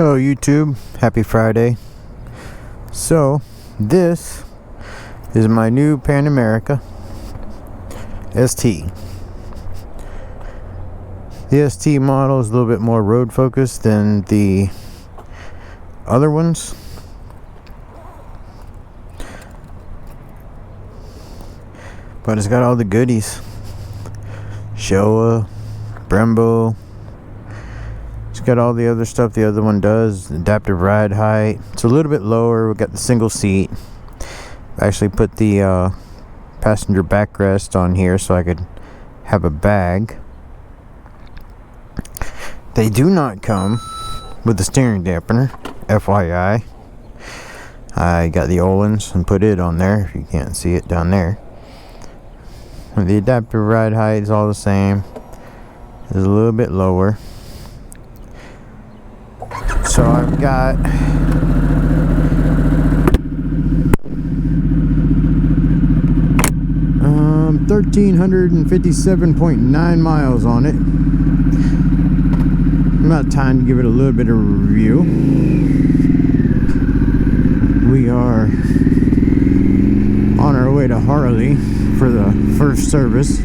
Hello YouTube, happy Friday. So this is my new Panamerica ST. The ST model is a little bit more road focused than the other ones. But it's got all the goodies. Showa, Brembo. It's got all the other stuff the other one does. Adaptive ride height. It's a little bit lower. We got the single seat. I actually put the passenger backrest on here so I could have a bag. They do not come with the steering dampener, FYI. I got the Olin's and put it on there, if you can't see it down there. The adaptive ride height is all the same. It's a little bit lower. So I've got 1,357.9 miles on it. About time to give it a little bit of a review. We are on our way to Harley for the first service.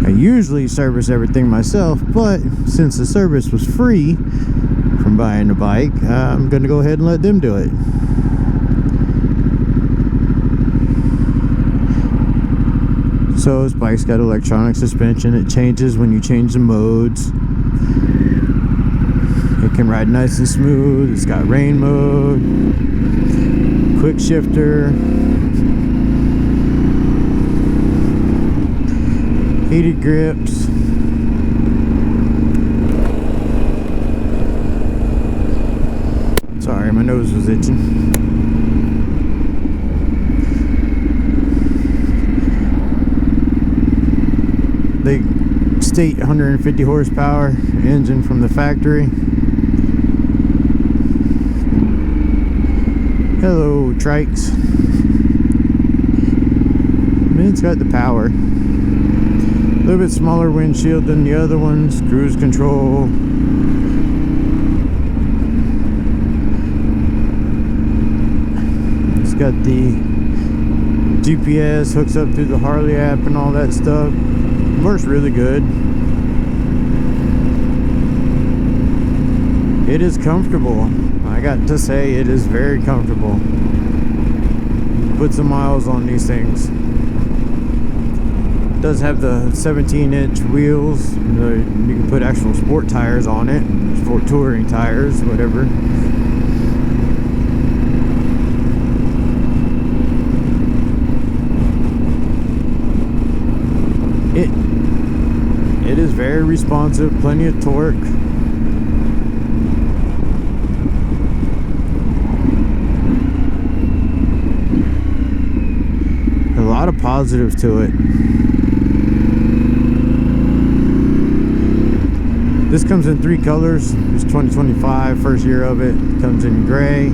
I usually service everything myself, but since the service was free from buying a bike, I'm gonna go ahead and let them do it. So this bike's got electronic suspension. It changes when you change the modes. It can ride nice and smooth. It's got rain mode, quick shifter, heated grips. Sorry, my nose was itching. They state 150 horsepower engine from the factory. Hello, trikes. It's got the power. A little bit smaller windshield than the other ones. Cruise control. It's got the GPS, hooks up through the Harley app and all that stuff. Works really good. It is comfortable. I got to say, it is very comfortable. Put some miles on these things. It does have the 17-inch wheels. You can put actual sport tires on it. Sport touring tires, whatever. It is very responsive, plenty of torque. A lot of positive to it. This comes in 3 colors. It's 2025, first year of it. It comes in gray,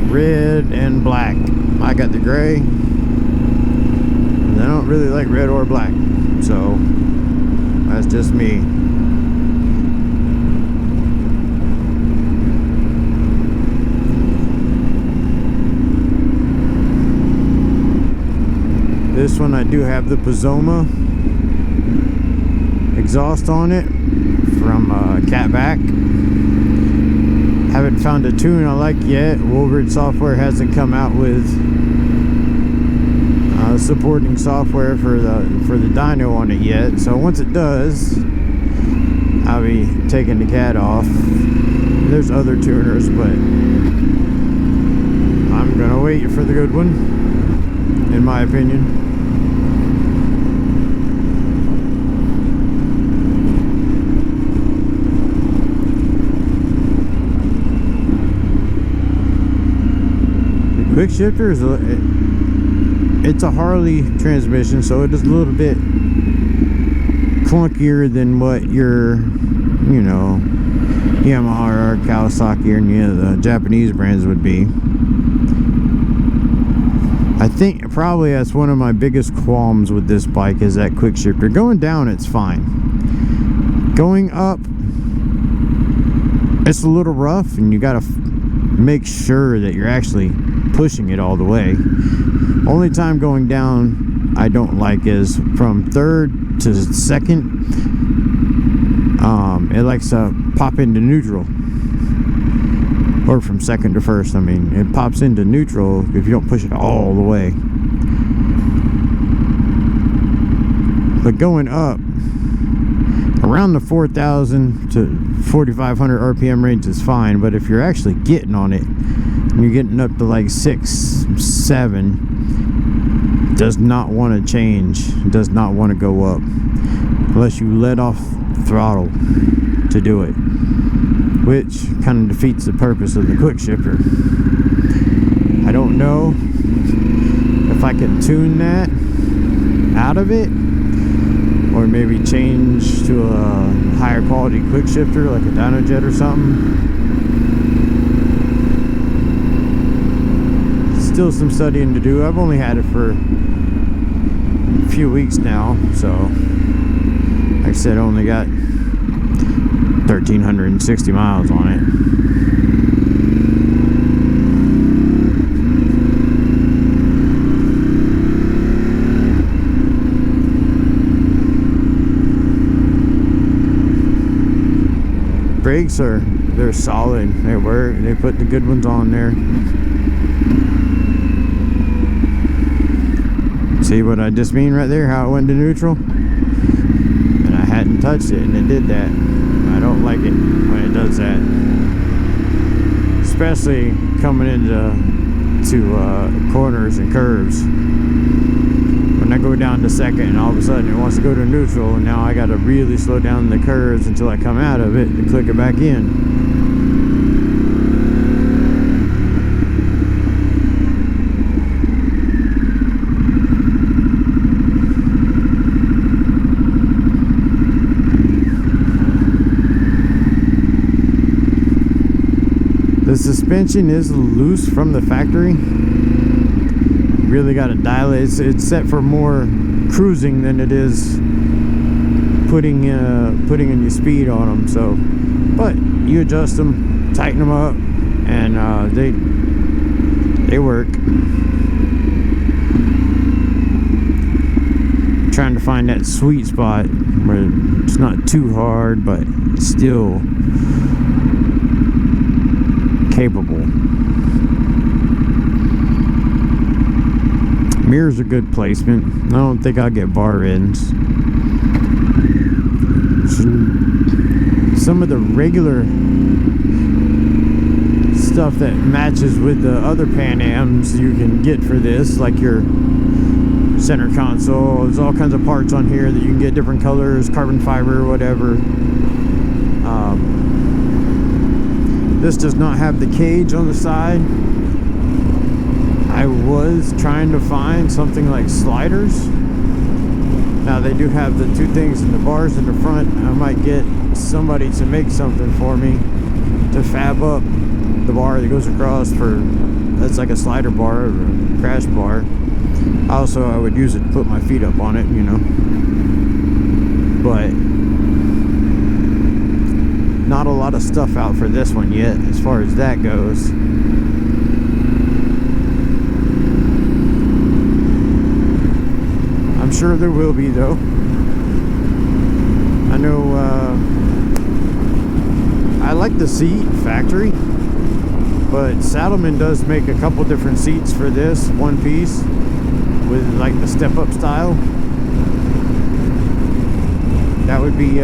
red, and black. I got the gray. And I don't really like red or black, so that's just me. This one I do have the Pizoma exhaust on it from Catback. Haven't found a tune I like yet. Wolverine software hasn't come out with supporting software for the dyno on it yet. So once it does, I'll be taking the cat off. There's other tuners, but I'm gonna wait for the good one, in my opinion. The quick shifter is it's a Harley transmission, so it is a little bit clunkier than what your, you know, Yamaha or Kawasaki or any of the Japanese brands would be. I think probably that's one of my biggest qualms with this bike is that quick shifter. Going down, it's fine. Going up, it's a little rough, and you gotta make sure that you're actually pushing it all the way. Only time going down I don't like is from third to second. It likes to pop into neutral, or from second to first. I mean, it pops into neutral if you don't push it all the way. But going up around the 4,000 to 4,500 RPM range is fine. But if you're actually getting on it and you're getting up to like 6, 7, does not want to change, does not want to go up unless you let off throttle to do it, which kind of defeats the purpose of the quick shifter. I don't know if I can tune that out of it, or maybe change to a higher quality quick shifter like a dyno jet or something. Still some studying to do. I've only had it for a few weeks now, so like I said, I only got 1,360 miles on it. Brakes they're solid. They work. They put the good ones on there. See what I just mean right there? How it went to neutral? And I hadn't touched it, and it did that. I don't like it when it does that, especially coming into corners and curves. When I go down to second and all of a sudden it wants to go to neutral, and now I got to really slow down the curves until I come out of it and click it back in. The suspension is loose from the factory. Really got to dial it. It's set for more cruising than it is putting in your speed on them. So, but you adjust them, tighten them up, and they work. Trying to find that sweet spot where it's not too hard, but still capable. Mirrors are good placement. I don't think I'll get bar ends. Some of the regular stuff that matches with the other Pan Ams you can get for this, like your center console. There's all kinds of parts on here that you can get different colors, carbon fiber, whatever. This does not have the cage on the side. I was trying to find something like sliders. Now they do have the two things in the bars in the front. I might get somebody to make something for me to fab up the bar that goes across that's like a slider bar or a crash bar. Also, I would use it to put my feet up on it, you know. But not a lot of stuff out for this one yet as far as that goes. I'm sure there will be, though. I know I like the seat factory, but Saddleman does make a couple different seats for this one piece with like the step-up style. That would be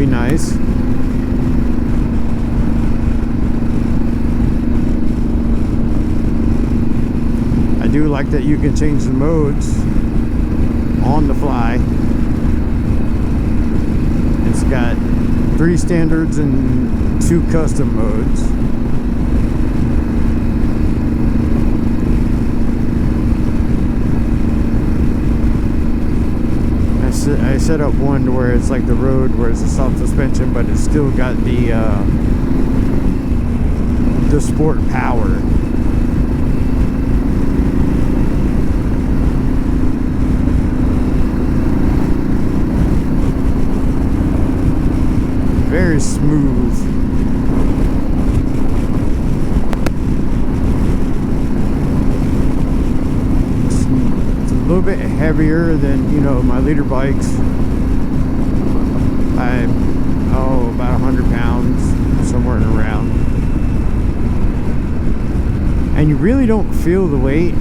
nice. I do like that you can change the modes on the fly. It's got 3 standards and 2 custom modes. I set up one to where it's like the road, where it's a soft suspension, but it's still got the sport power. Very smooth. bit heavier than, you know, my leader bikes. About 100 pounds, somewhere around. And you really don't feel the weight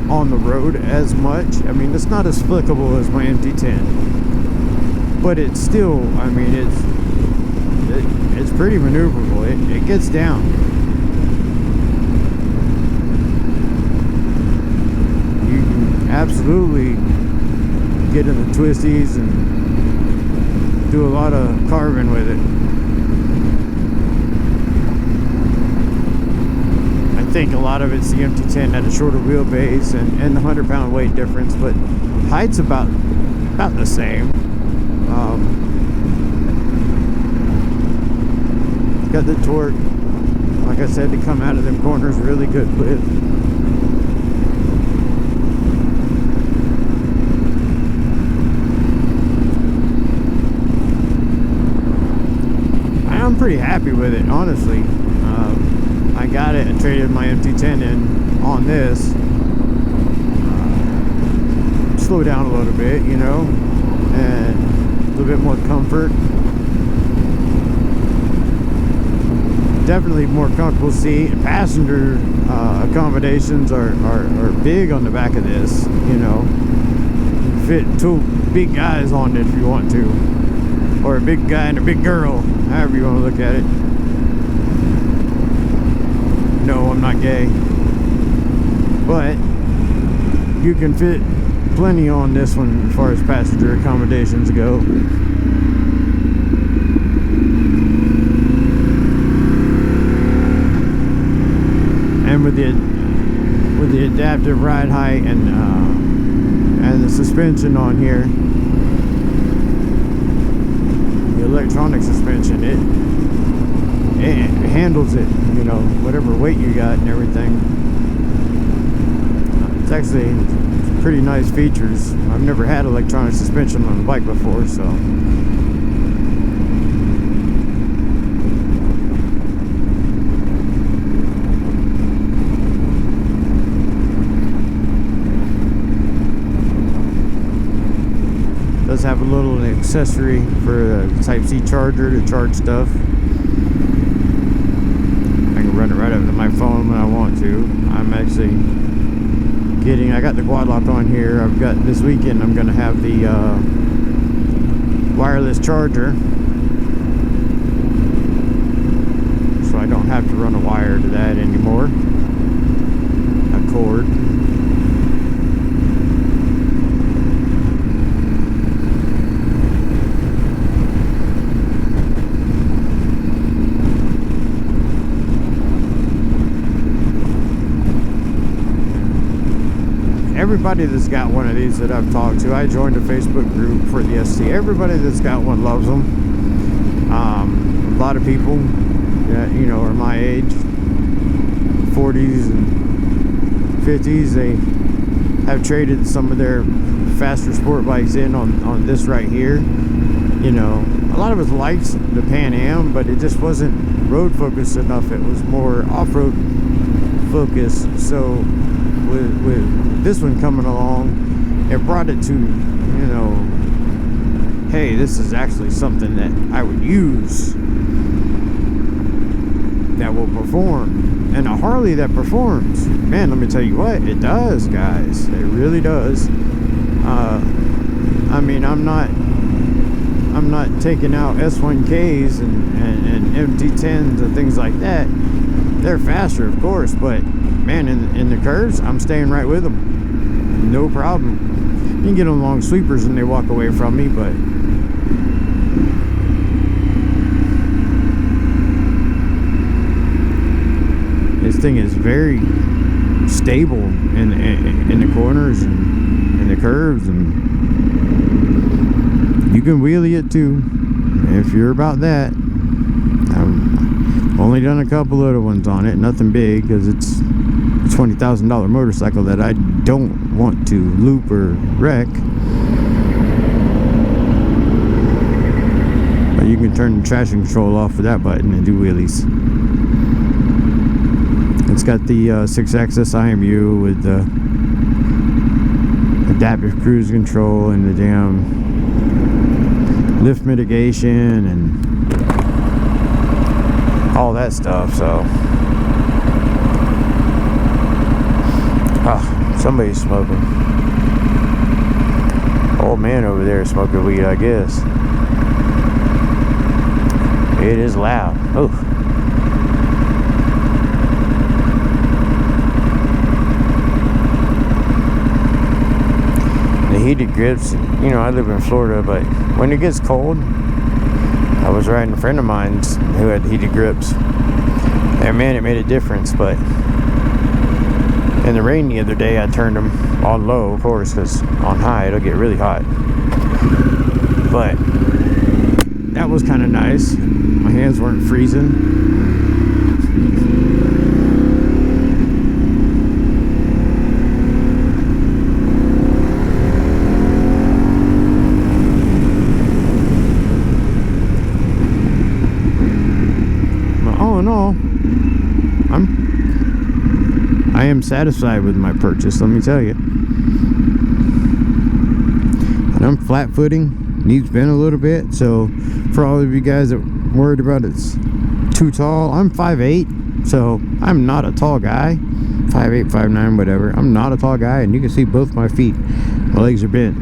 on the road as much. I mean, it's not as flickable as my MT-10, but it's still, I mean, it's pretty maneuverable. It gets down. You can absolutely get in the twisties and do a lot of carving with it. I think a lot of it's the MT-10 at a shorter wheelbase and the 100-pound weight difference, but height's about the same. Got the torque, like I said, to come out of them corners really good with. I'm pretty happy with it, honestly. I got it. I traded my MT-10 in on this. Slow down a little bit, you know, and a little bit more comfort. Definitely more comfortable seat. Passenger accommodations are big on the back of this, you know. You fit two big guys on it if you want to, or a big guy and a big girl, however you want to look at it. No, I'm not gay, but you can fit plenty on this one as far as passenger accommodations go. And with the adaptive ride height and the suspension on here, the electronic suspension, it handles it, you know, whatever weight you got and everything. It's actually pretty nice features. I've never had electronic suspension on a bike before, so does have a little accessory for a Type-C charger to charge stuff. I can run it right up to my phone when I want to. I'm actually I got the quad lock on here. I've got this weekend I'm gonna have the wireless charger, so I don't have to run a wire to that anymore. A cord. Everybody that's got one of these that I've talked to, I joined a Facebook group for the ST. Everybody that's got one loves them. A lot of people that, you know, are my age, 40s and 50s, they have traded some of their faster sport bikes in on this right here. You know, a lot of us liked the Pan Am, but it just wasn't road focused enough. It was more off-road focused. So with this one coming along, it brought it to, you know, hey, this is actually something that I would use that will perform, and a Harley that performs. Man, let me tell you what, it does, guys. It really does. I mean, I'm not taking out S1Ks and MT10s and things like that. They're faster, of course, but man, in the curves, I'm staying right with them. No problem. You can get them long sweepers and they walk away from me, but this thing is very stable in the corners and in the curves, and you can wheelie it too if you're about that. I've only done a couple other ones on it, nothing big, because it's a $20,000 motorcycle that I don't want to loop or wreck. But you can turn the traction control off with that button and do wheelies. It's got the 6-axis IMU with the adaptive cruise control and the damn lift mitigation and all that stuff. So somebody's smoking. Old man over there smoking weed, I guess. It is loud. Oh. The heated grips, you know, I live in Florida, but when it gets cold, I was riding a friend of mine's who had heated grips. And man, it made a difference. But in the rain the other day, I turned them on low, of course, because on high it'll get really hot. But that was kind of nice. My hands weren't freezing. All in all, I am satisfied with my purchase, let me tell you. And I'm flat footing, knees bent a little bit, so for all of you guys that are worried about it's too tall, I'm 5'8", so I'm not a tall guy. 5'8", 5'9", whatever. I'm not a tall guy, and you can see both my feet. My legs are bent.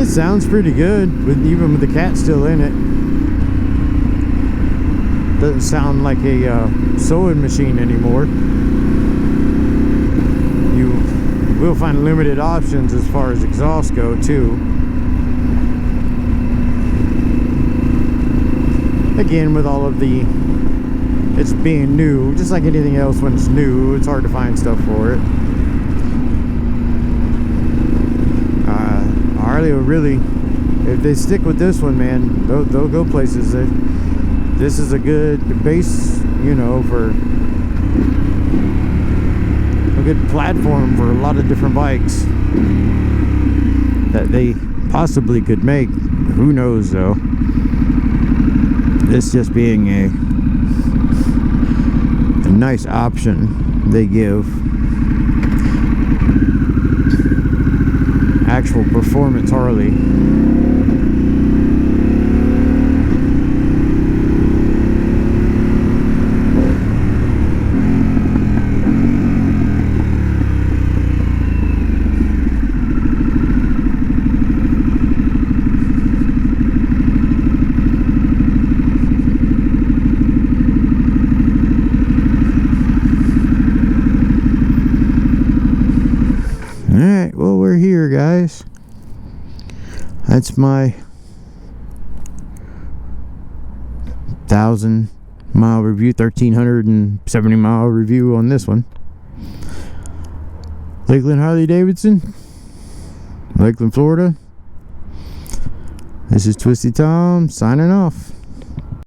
Sounds pretty good, even with the cat still in it. Doesn't sound like a sewing machine anymore. You will find limited options as far as exhaust go too. Again, with all of it's being new, just like anything else when it's new, it's hard to find stuff for it. Harley will really, if they stick with this one, man, they'll go places. This is a good base, you know, for a good platform for a lot of different bikes that they possibly could make. Who knows, though? This just being a nice option they give. Actual performance Harley. Alright, well, we're here, guys. That's my 1,000-mile review, 1,370-mile review on this one. Lakeland Harley Davidson, Lakeland, Florida. This is Twisty Tom signing off.